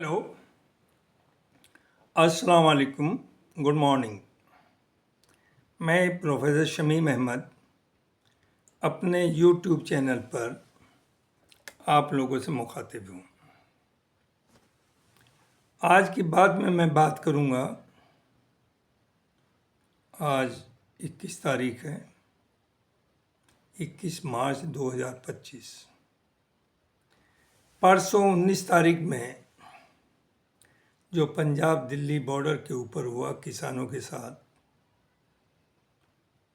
Hello, अस्सलाम वालेकुम, good morning. मैं प्रोफेसर शमीम अहमद अपने यूट्यूब चैनल पर आप लोगों से मुखातिब हूँ। आज की बात में मैं बात करूँगा। आज 21 तारीख है, 21 मार्च 2025। परसों 19 तारीख में जो पंजाब दिल्ली बॉर्डर के ऊपर हुआ किसानों के साथ,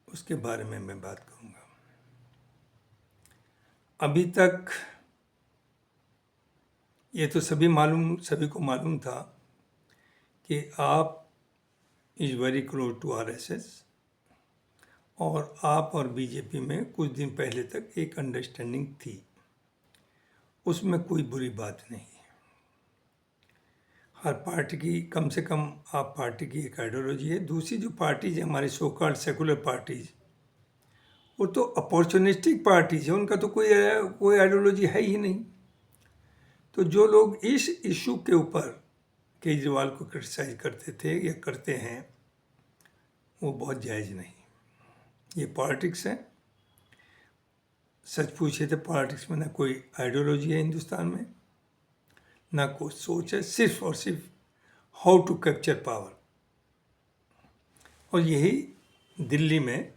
उसके बारे में मैं बात करूँगा। अभी तक ये तो सभी को मालूम था कि आप is very close to RSS, और आप और बीजेपी में कुछ दिन पहले तक एक अंडरस्टैंडिंग थी। उसमें कोई बुरी बात नहीं है। हर पार्टी की, कम से कम आप पार्टी की एक आइडियोलॉजी है। दूसरी जो पार्टीज है, हमारी सो कॉल्ड सेकुलर पार्टीज, वो तो अपॉर्चुनिस्टिक पार्टीज है। उनका तो कोई आइडियोलॉजी है ही नहीं। तो जो लोग इस इशू के ऊपर केजरीवाल को क्रिटिसाइज करते थे या करते हैं, वो बहुत जायज़ नहीं। ये पॉलिटिक्स है। सच पूछे तो पॉलिटिक्स में ना कोई आइडियोलॉजी है हिंदुस्तान में, ना कोई सोच है, सिर्फ और सिर्फ हाउ टू कैप्चर पावर। और यही दिल्ली में।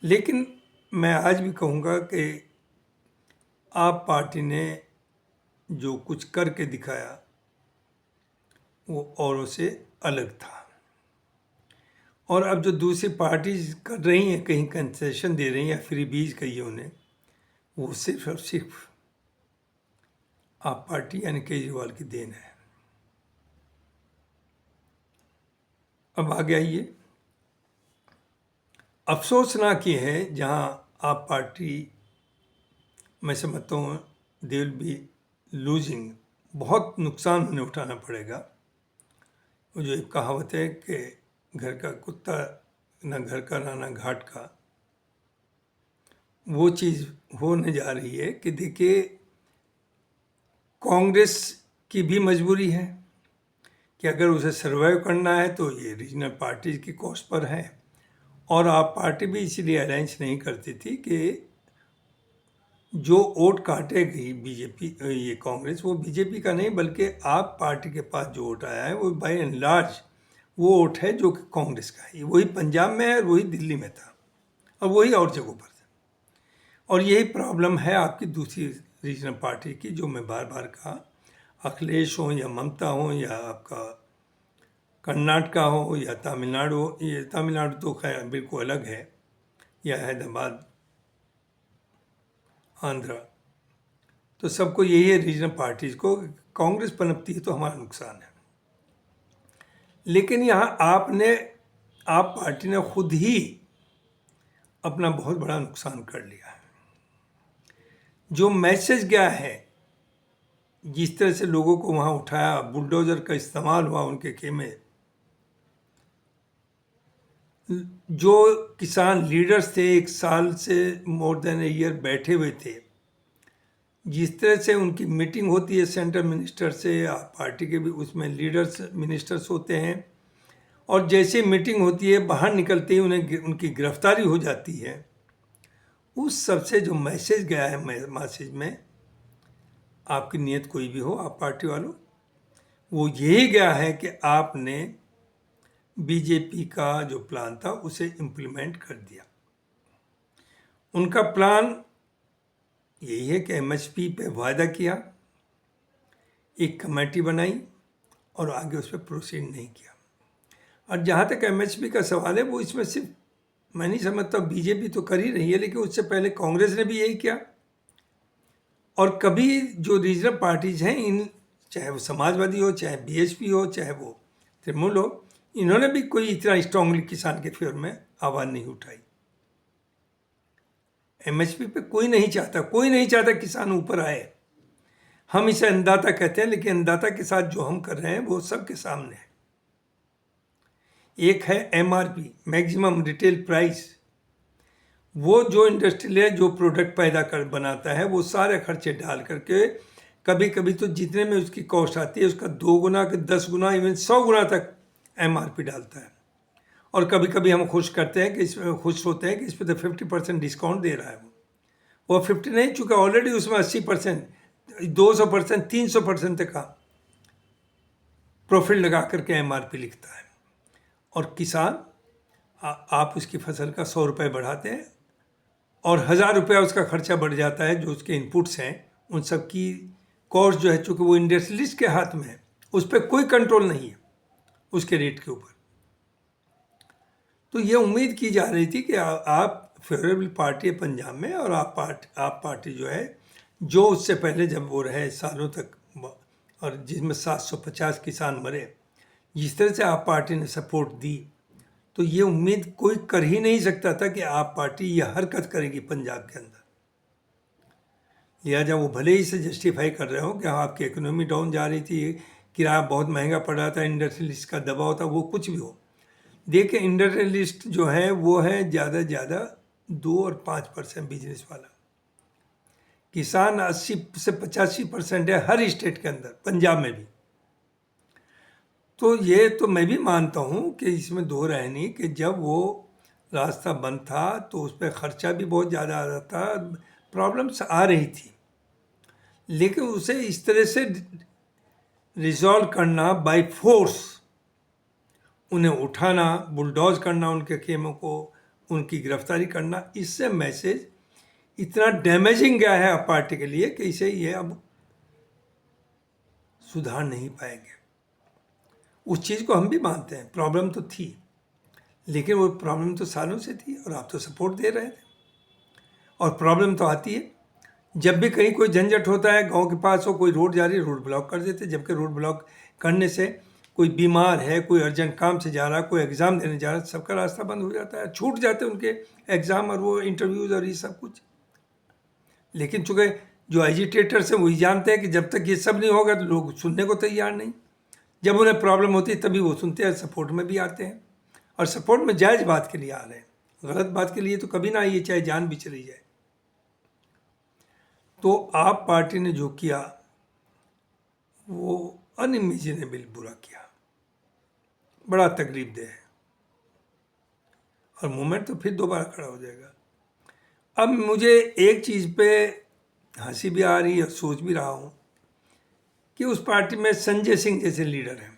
लेकिन मैं आज भी कहूँगा कि आप पार्टी ने जो कुछ करके दिखाया वो औरों से अलग था। और अब जो दूसरी पार्टीज कर रही हैं, कहीं कंसेशन दे रही हैं या फ्री बीज कही उन्हें, वो सिर्फ और सिर्फ आप पार्टी यानी केजरीवाल की देन है। अब आगे आइए। अफसोसनाक ये है, जहां आप पार्टी, मैं समझता हूँ दे विल बी लूजिंग, बहुत नुकसान उन्हें उठाना पड़ेगा। वो जो एक कहावत है कि घर का कुत्ता ना घर का ना घाट का, वो चीज़ होने जा रही है कि देखिए, कांग्रेस की भी मजबूरी है कि अगर उसे सर्वाइव करना है तो ये रीजनल पार्टीज की कॉस्ट पर है। और आप पार्टी भी इसीलिए अलायंस नहीं करती थी कि जो वोट काटेगी बीजेपी, ये कांग्रेस, वो बीजेपी का नहीं बल्कि आप पार्टी के पास जो वोट आया है वो बाय एंड लार्ज वो वोट है जो कि कांग्रेस का है। वही पंजाब में है और वही दिल्ली में था और वही और जगहों पर था। और यही प्रॉब्लम है आपकी दूसरी रीजनल पार्टी की, जो मैं बार बार कहा, अखिलेश हो या ममता हो या आपका कर्नाटका हो या तमिलनाडु हो। ये तमिलनाडु तो खैर बिल्कुल अलग है, या हैदराबाद, आंध्रा। तो सबको यही है रीजनल पार्टीज को, कांग्रेस पनपती है तो हमारा नुकसान है। लेकिन यहाँ आप पार्टी ने खुद ही अपना बहुत बड़ा नुकसान कर लिया है। जो मैसेज गया है, जिस तरह से लोगों को वहाँ उठाया, बुलडोजर का इस्तेमाल हुआ उनके खेमे, जो किसान लीडर्स थे, एक साल से मोर देन ए ईयर बैठे हुए थे, जिस तरह से उनकी मीटिंग होती है सेंट्रल मिनिस्टर से, पार्टी के भी उसमें लीडर्स मिनिस्टर्स होते हैं, और जैसे मीटिंग होती है बाहर निकलते ही उनकी गिरफ्तारी हो जाती है। उस सबसे जो मैसेज गया है मैसेज में, आपकी नीयत कोई भी हो, आप पार्टी वालों, वो यही गया है कि आपने बीजेपी का जो प्लान था उसे इम्प्लीमेंट कर दिया। उनका प्लान यही है कि एमएसपी पे वायदा किया, एक कमेटी बनाई और आगे उस पर प्रोसीड नहीं किया। और जहाँ तक एमएसपी का सवाल है, वो इसमें सिर्फ, मैं नहीं समझता, बीजेपी तो कर ही रही है, लेकिन उससे पहले कांग्रेस ने भी यही किया। और कभी जो रीजनल पार्टीज हैं, चाहे वो समाजवादी हो, चाहे बीएसपी हो, चाहे वो तृणमूल हो, इन्होंने भी कोई इतना स्ट्रांगली किसान के फेवर में आवाज़ नहीं उठाई। एमएसपी पे कोई नहीं चाहता किसान ऊपर आए। हम इसे अन्नदाता कहते हैं, लेकिन अन्नदाता के साथ जो हम कर रहे हैं वो सबके सामने है। एक है एमआरपी, मैक्सिमम रिटेल प्राइस। वो जो इंडस्ट्रियल है, जो प्रोडक्ट पैदा कर बनाता है, वो सारे खर्चे डाल करके कभी कभी तो जितने में उसकी कॉस्ट आती है उसका 2 गुना के 10 गुना इवन 100 गुना तक MRP डालता है। और कभी कभी हम खुश होते हैं कि इस पर तो 50% डिस्काउंट दे रहा है वो 50 नहीं, चुका ऑलरेडी उसमें 80%, 200%, 300% तक का प्रॉफिट लगा करके MRP लिखता है। और किसान आप उसकी फसल का 100 रुपये बढ़ाते हैं और 1000 रुपया उसका खर्चा बढ़ जाता है, जो उसके इनपुट्स हैं उन सब की कॉस्ट जो है, चूँकि वो इंडस्ट्रियलिस्ट के हाथ में है, उस पर कोई कंट्रोल नहीं है उसके रेट के ऊपर। तो ये उम्मीद की जा रही थी कि आप फेवरेबल पार्टी है पंजाब में, और आप पार्टी जो है, जो उससे पहले जब वो रहे सालों तक और जिसमें 750 किसान मरे, जिस तरह से आप पार्टी ने सपोर्ट दी, तो ये उम्मीद कोई कर ही नहीं सकता था कि आप पार्टी ये हरकत करेगी पंजाब के अंदर। लिहाजा वो भले ही से जस्टिफाई कर रहे हो कि हाँ आपकी इकोनॉमी डाउन जा रही थी, किराया बहुत महंगा पड़ रहा था, इंडस्ट्रियलिस्ट का दबाव था, वो कुछ भी हो। देखिए इंडस्ट्रियलिस्ट जो है वो है ज़्यादा से ज़्यादा 2 और 5% बिजनेस वाला। किसान 80 से 85% है हर स्टेट के अंदर, पंजाब में भी। तो ये तो मैं भी मानता हूँ कि इसमें दो राय नहीं कि जब वो रास्ता बंद था तो उस पर ख़र्चा भी बहुत ज़्यादा आ रहा था, प्रॉब्लम्स आ रही थी, लेकिन उसे इस तरह से रिजॉल्व करना बाय फोर्स, उन्हें उठाना, बुलडोज करना उनके खेमों को, उनकी गिरफ्तारी करना, इससे मैसेज इतना डैमेजिंग गया है पार्टी के लिए कि इसे ये अब सुधार नहीं पाएंगे। उस चीज़ को हम भी मानते हैं, प्रॉब्लम तो थी, लेकिन वो प्रॉब्लम तो सालों से थी और आप तो सपोर्ट दे रहे थे। और प्रॉब्लम तो आती है जब भी कहीं कोई झंझट होता है, गांव के पास हो, कोई रोड जा रही है, रोड ब्लॉक कर देते, जबकि रोड ब्लॉक करने से कोई बीमार है, कोई अर्जेंट काम से जा रहा है, कोई एग्ज़ाम देने जा रहा है, सबका रास्ता बंद हो जाता है, छूट जाते हैं उनके एग्ज़ाम और वो इंटरव्यूज़ और ये सब कुछ। लेकिन चूँकि जो एजिटेटर्स हैं वही जानते हैं कि जब तक ये सब नहीं होगा तो लोग सुनने को तैयार नहीं। जब उन्हें प्रॉब्लम होती है तभी वो सुनते हैं, सपोर्ट में भी आते हैं, और सपोर्ट में जायज़ बात के लिए आ रहे हैं, गलत बात के लिए तो कभी ना आइए, चाहे जान भी चली जाए। तो आप पार्टी ने जो किया वो अनइमेजिनेबल बुरा किया, बड़ा तकलीफ देह है, और मूवमेंट तो फिर दोबारा खड़ा हो जाएगा। अब मुझे एक चीज़ पे हंसी भी आ रही है और सोच भी रहा हूँ कि उस पार्टी में संजय सिंह जैसे लीडर हैं।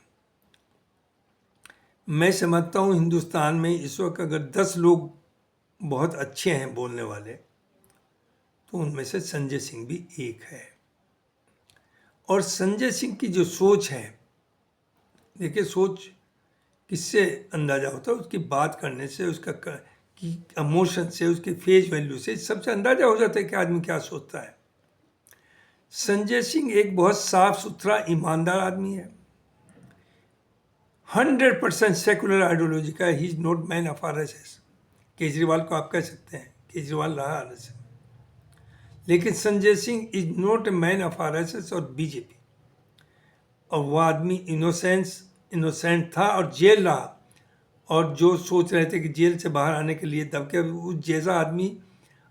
मैं समझता हूँ हिंदुस्तान में इस वक्त अगर 10 लोग बहुत अच्छे हैं बोलने वाले, तो उनमें से संजय सिंह भी एक है। और संजय सिंह की जो सोच है, देखिए सोच किससे अंदाज़ा होता है, उसकी बात करने से, उसका की इमोशन से, उसके फेस वैल्यू से सबसे अंदाज़ा हो जाता है कि आदमी क्या सोचता है। संजय सिंह एक बहुत साफ सुथरा ईमानदार आदमी है, 100% सेकुलर आइडियोलॉजी का। ही is not man of RSS। Kejriwal को आप कह सकते हैं, केजरीवाल रहा RSS, लेकिन Sanjay Singh is not a man of RSS और BJP। और वह आदमी इनोसेंट था और जेल रहा, और जो सोच रहे थे कि जेल से बाहर आने के लिए दबके, उस जैसा आदमी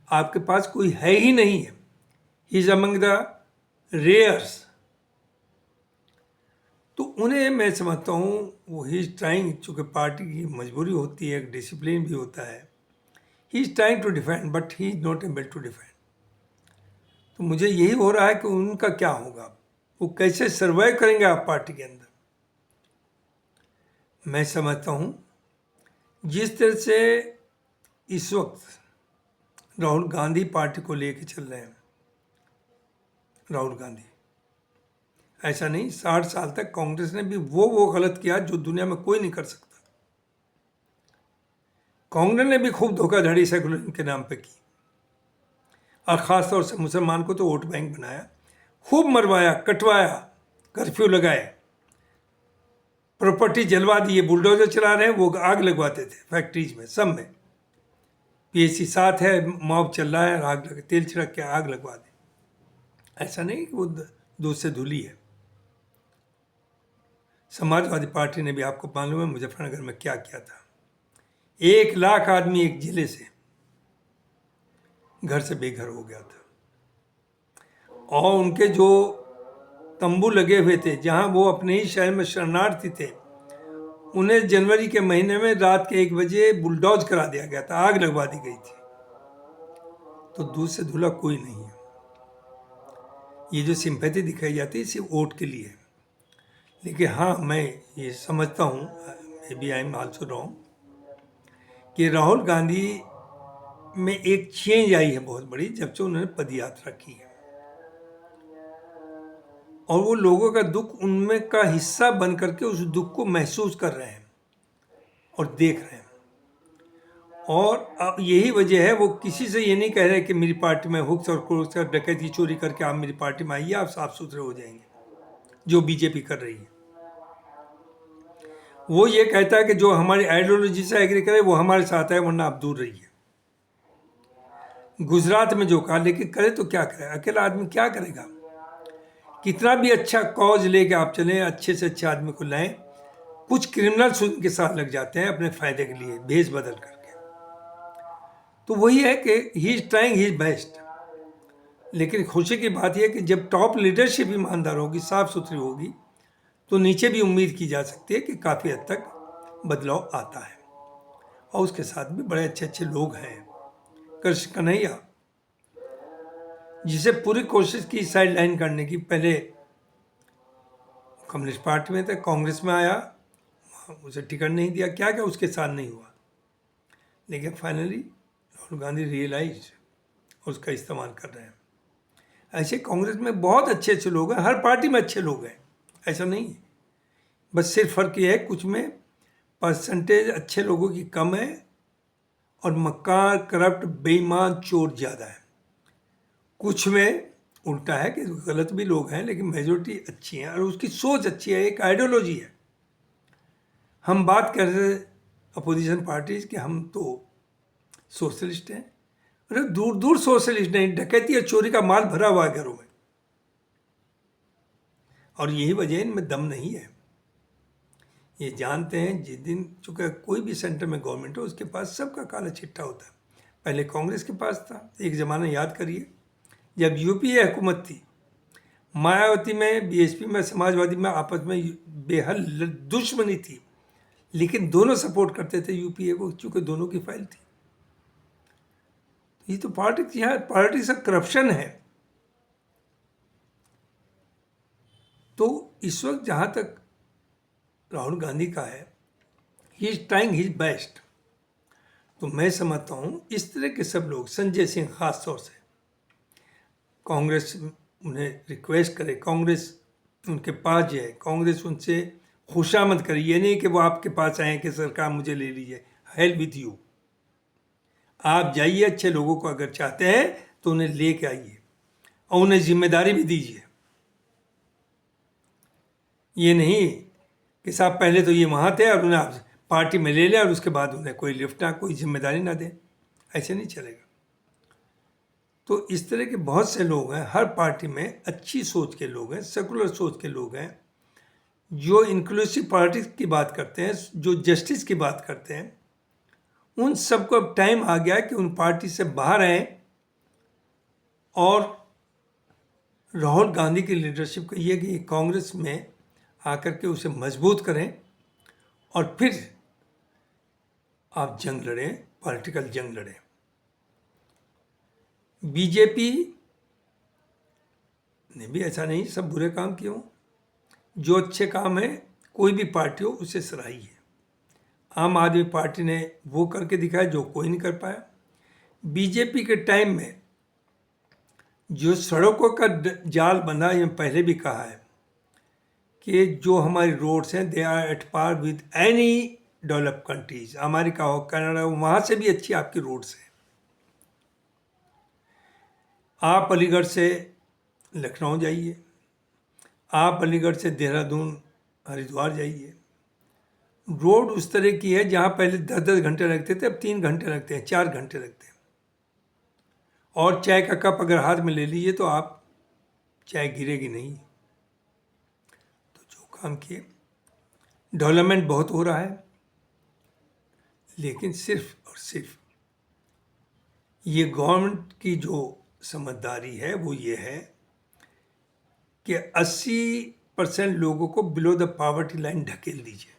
आपके पास कोई है ही नहीं है। He is among the rares. तो उन्हें मैं समझता हूँ वो ही इज ट्राइंग, चूँकि पार्टी की मजबूरी होती है, एक डिसिप्लिन भी होता है, he is trying to defend but he is not able to defend. तो मुझे यही हो रहा है कि उनका क्या होगा, वो कैसे सर्वाइव करेंगे आप पार्टी के अंदर। मैं समझता हूँ जिस तरह से इस वक्त राहुल गांधी पार्टी को लेके चल रहे हैं, राहुल गांधी ऐसा नहीं, 60 साल तक कांग्रेस ने भी वो गलत किया जो दुनिया में कोई नहीं कर सकता। कांग्रेस ने भी खूब धोखाधड़ी सेकुलर के नाम पे की, और ख़ास तौर से मुसलमान को तो वोट बैंक बनाया, खूब मरवाया, कटवाया, कर्फ्यू लगाए, प्रॉपर्टी जलवा दी। बुलडोजर चला रहे हैं, वो आग लगवाते थे फैक्ट्रीज में, सब में। PSC साथ है, मॉब चल रहा है, आग लगे, तेल छिड़क के आग लगवा दे। ऐसा नहीं कि वो दूध से धुली है। समाजवादी पार्टी ने भी, आपको मालूम है मुजफ्फरनगर में क्या किया था, 1 लाख आदमी एक जिले से घर से बेघर हो गया था। और उनके जो तंबू लगे हुए थे, जहां वो अपने ही शहर में शरणार्थी थे, उन्हें जनवरी के महीने में रात के 1 बजे बुलडोज करा दिया गया था, आग लगवा दी गई थी। तो दूध से धुला कोई नहीं है। ये जो सिंपैथी दिखाई जाती है सिर्फ वोट के लिए है। लेकिन हाँ, मैं ये समझता हूँ, maybe I am also wrong, कि राहुल गांधी में एक चेंज आई है बहुत बड़ी जब से उन्होंने पदयात्रा की है, और वो लोगों का दुख उनमें का हिस्सा बन करके उस दुख को महसूस कर रहे हैं और देख रहे हैं। और अब यही वजह है, वो किसी से ये नहीं कह रहे कि मेरी पार्टी में हुक्स और क्रोक्स और डकैती चोरी करके आप मेरी पार्टी में आइए, आप साफ सुथरे हो जाएंगे, जो बीजेपी कर रही है। वो ये कहता है कि जो हमारी आइडियोलॉजी से एग्री करे वो हमारे साथ है, वरना आप दूर रहिए। गुजरात में जो कहा, लेकिन करे तो क्या करे, अकेला आदमी क्या करेगा। कितना भी अच्छा कॉज लेके आप चलें, अच्छे से अच्छे आदमी को लाएं, कुछ क्रिमिनल्स उनके साथ लग जाते हैं अपने फायदे के लिए भेष बदल करके। तो वही है कि ही इज ट्राइंग हिज बेस्ट। लेकिन खुशी की बात यह है कि जब टॉप लीडरशिप ईमानदार होगी, साफ सुथरी होगी, तो नीचे भी उम्मीद की जा सकती है कि काफ़ी हद तक बदलाव आता है। और उसके साथ भी बड़े अच्छे अच्छे लोग हैं। कृष्ण कन्हैया, जिसे पूरी कोशिश की साइड लाइन करने की, पहले कम्युनिस्ट पार्टी में थे, कांग्रेस में आया, उसे टिकट नहीं दिया, क्या क्या उसके साथ नहीं हुआ, लेकिन फाइनली राहुल गांधी रियलाइज उसका इस्तेमाल कर रहे हैं। ऐसे कांग्रेस में बहुत अच्छे अच्छे लोग हैं, हर पार्टी में अच्छे लोग हैं, ऐसा नहीं है। बस सिर्फ फर्क ये है कुछ में परसेंटेज अच्छे लोगों की कम है और मक्कार, करप्ट, बेईमान, चोर ज़्यादा है। कुछ में उल्टा है कि गलत भी लोग हैं, लेकिन मेजोरिटी अच्छी है और उसकी सोच अच्छी है, एक आइडियोलॉजी है। हम बात कर रहे अपोजिशन पार्टीज कि हम तो सोशलिस्ट हैं, अरे दूर दूर सोशलिस्ट नहीं, डकैती और चोरी का माल भरा हुआ है घरों में, और यही वजह इनमें दम नहीं है। ये जानते हैं जिस दिन, चूँकि कोई भी सेंटर में गवर्नमेंट हो, उसके पास सबका काला चिट्ठा होता है। पहले कांग्रेस के पास था एक ज़माना, याद करिए जब यूपीए हुकूमत थी, मायावती में, बीएसपी में, समाजवादी में आपस में बेहद दुश्मनी थी, लेकिन दोनों सपोर्ट करते थे यूपीए को, चूँकि दोनों की फाइल थी। ये तो पॉलिटिक्स, यहाँ पॉलिटिक्स का करप्शन है। तो इस वक्त जहाँ तक राहुल गांधी का है, he is trying his best. तो मैं समझता हूँ इस तरह के सब लोग, संजय सिंह खास तौर से, कांग्रेस उन्हें रिक्वेस्ट करे, कांग्रेस उनके पास जाए, कांग्रेस उनसे खुशामद करे, ये नहीं कि वो आपके पास आए कि सरकार मुझे ले लीजिए, हेल्प विथ यू। आप जाइए, अच्छे लोगों को अगर चाहते हैं तो उन्हें लेके आइए और उन्हें जिम्मेदारी भी दीजिए। ये नहीं कि साहब पहले तो ये वहाँ थे और उन्हें आप पार्टी में ले लें और उसके बाद उन्हें कोई लिफ्ट ना, कोई जिम्मेदारी ना दें, ऐसे नहीं चलेगा। तो इस तरह के बहुत से लोग हैं, हर पार्टी में अच्छी सोच के लोग हैं, सेकुलर सोच के लोग हैं, जो इंक्लूसिव पॉलिटिक्स की बात करते हैं, जो जस्टिस की बात करते हैं। उन सबको अब टाइम आ गया कि उन पार्टी से बाहर आए और राहुल गांधी की लीडरशिप को ये कि कांग्रेस में आकर के उसे मजबूत करें और फिर आप जंग लड़ें, पॉलिटिकल जंग लड़ें। बीजेपी ने भी ऐसा नहीं सब बुरे काम किए हों, जो अच्छे काम है कोई भी पार्टी हो उसे सराहिए। आम आदमी पार्टी ने वो करके दिखाया जो कोई नहीं कर पाया। बीजेपी के टाइम में जो सड़कों का जाल बंधा, ये पहले भी कहा है कि जो हमारी रोड्स हैं they are at par with any develop countries, America हो, कनाडा हो, वहाँ से भी अच्छी आपकी रोड्स हैं। आप अलीगढ़ से लखनऊ जाइए, आप अलीगढ़ से देहरादून, हरिद्वार जाइए, रोड उस तरह की है जहाँ पहले 10-10 घंटे लगते थे, अब 3 घंटे लगते हैं, 4 घंटे लगते हैं। और चाय का कप अगर हाथ में ले लीजिए तो आप चाय गिरेगी नहीं। तो जो काम किए, डेवलपमेंट बहुत हो रहा है, लेकिन सिर्फ और सिर्फ ये गवर्नमेंट की जो समझदारी है वो ये है कि 80% लोगों को बिलो द पॉवर्टी लाइन ढकेल दीजिए,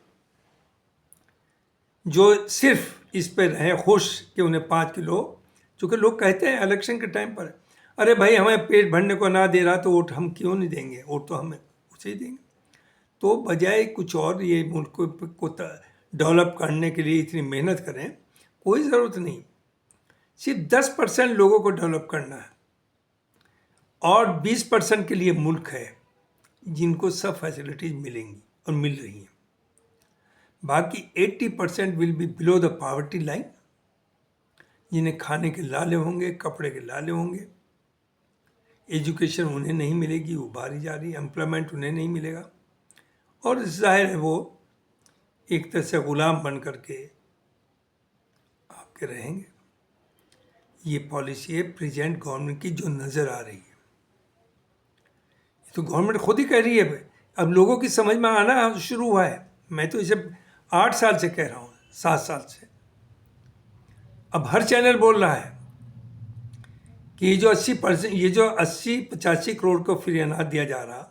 जो सिर्फ इस पे रहे खुश कि उन्हें 5 किलो, चूँकि लोग कहते हैं इलेक्शन के टाइम पर, अरे भाई हमें पेट भरने को ना दे रहा तो वोट हम क्यों नहीं देंगे, वोट तो हमें उसे ही देंगे। तो बजाय कुछ और ये मुल्क को डेवलप करने के लिए इतनी मेहनत करें, कोई ज़रूरत नहीं। सिर्फ 10% लोगों को डेवलप करना है और 20% के लिए मुल्क है जिनको सब फैसिलिटीज मिलेंगी और मिल रही हैं। बाकी 80% will be below the poverty line, जिन्हें खाने के लाले होंगे, कपड़े के लाले होंगे, एजुकेशन उन्हें नहीं मिलेगी, वो बाहरी जा रही, एम्प्लॉयमेंट उन्हें नहीं मिलेगा, और जाहिर है वो एक तरह से ग़ुलाम बन करके आपके रहेंगे। ये पॉलिसी है प्रेजेंट गवर्नमेंट की जो नज़र आ रही है। तो गवर्नमेंट खुद ही कह रही है, अब लोगों की समझ में आना शुरू हुआ है। मैं तो इसे 8 साल से कह रहा हूँ, 7 साल से। अब हर चैनल बोल रहा है कि ये जो 80-85 करोड़ को फ्री अनाज दिया जा रहा,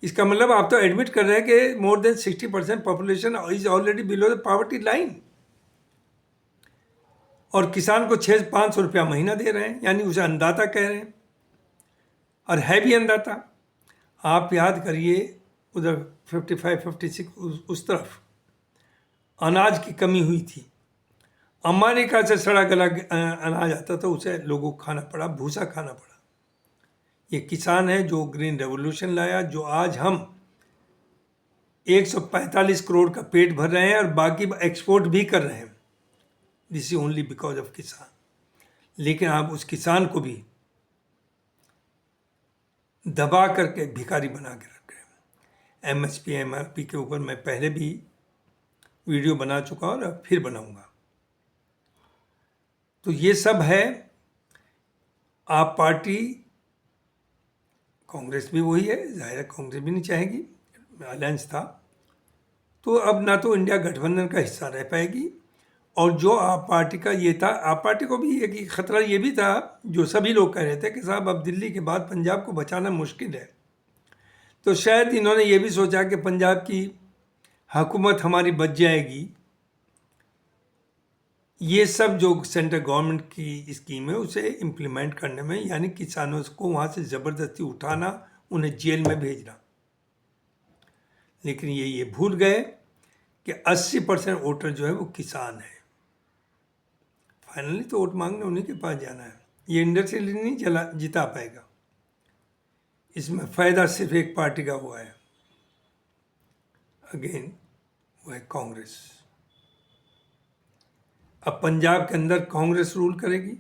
इसका मतलब आप तो एडमिट कर रहे हैं कि more than 60% population is already below the poverty line, और किसान को 500 रुपया महीना दे रहे हैं, यानी उसे अन्नदाता कह रहे हैं, और है भी अन्नदाता। आप याद करिए उधर 55-56 उस तरफ अनाज की कमी हुई थी, अमेरिका से सड़ा गला अनाज आता था, उसे लोगों को खाना पड़ा, भूसा खाना पड़ा। ये किसान है जो ग्रीन रेवोल्यूशन लाया, जो आज हम 145 करोड़ का पेट भर रहे हैं और बाकी एक्सपोर्ट भी कर रहे हैं। This is only because of किसान। लेकिन आप उस किसान को भी दबा करके भिखारी बना के रख रहे हैं। MSP MRP के ऊपर मैं पहले भी वीडियो बना चुका हूँ और फिर बनाऊंगा। तो ये सब है। आप पार्टी, कांग्रेस भी वही है, जाहिर है कांग्रेस भी नहीं चाहेगी, अलायंस था, तो अब ना तो इंडिया गठबंधन का हिस्सा रह पाएगी। और जो आप पार्टी का ये था, आप पार्टी को भी एक खतरा ये भी था, जो सभी लोग कह रहे थे कि साहब अब दिल्ली के बाद पंजाब को बचाना मुश्किल है। तो शायद इन्होंने ये भी सोचा कि पंजाब की हुकूमत हमारी बच जाएगी। ये सब जो सेंट्रल गवर्नमेंट की स्कीम है उसे इम्प्लीमेंट करने में, यानी किसानों को वहाँ से ज़बरदस्ती उठाना, उन्हें जेल में भेजना। लेकिन ये भूल गए कि 80% वोटर जो है वो किसान है। फाइनली तो वोट मांगने उन्हीं के पास जाना है। ये इंडस्ट्रियल नहीं जिता पाएगा। इसमें फ़ायदा सिर्फ एक पार्टी का हुआ है, अगेन वो है कांग्रेस। अब पंजाब के अंदर कांग्रेस रूल करेगी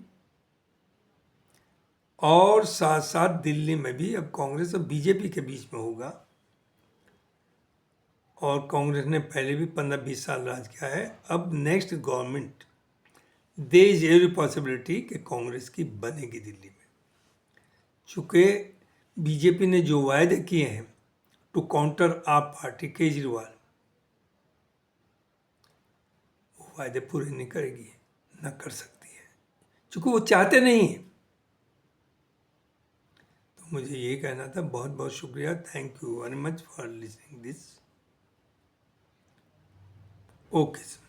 और साथ साथ दिल्ली में भी अब कांग्रेस और बीजेपी के बीच में होगा। और कांग्रेस ने पहले भी 15-20 साल राज किया है। अब next government there is every possibility कि कांग्रेस की बनेगी दिल्ली में, चूँकि बीजेपी ने जो वायदे किए हैं टू काउंटर आप पार्टी केजरीवाल, वो वायदे पूरे नहीं करेगी, ना कर सकती है, चूँकि वो चाहते नहीं हैं। तो मुझे ये कहना था। बहुत बहुत शुक्रिया। Thank you very much for listening this. Okay sir.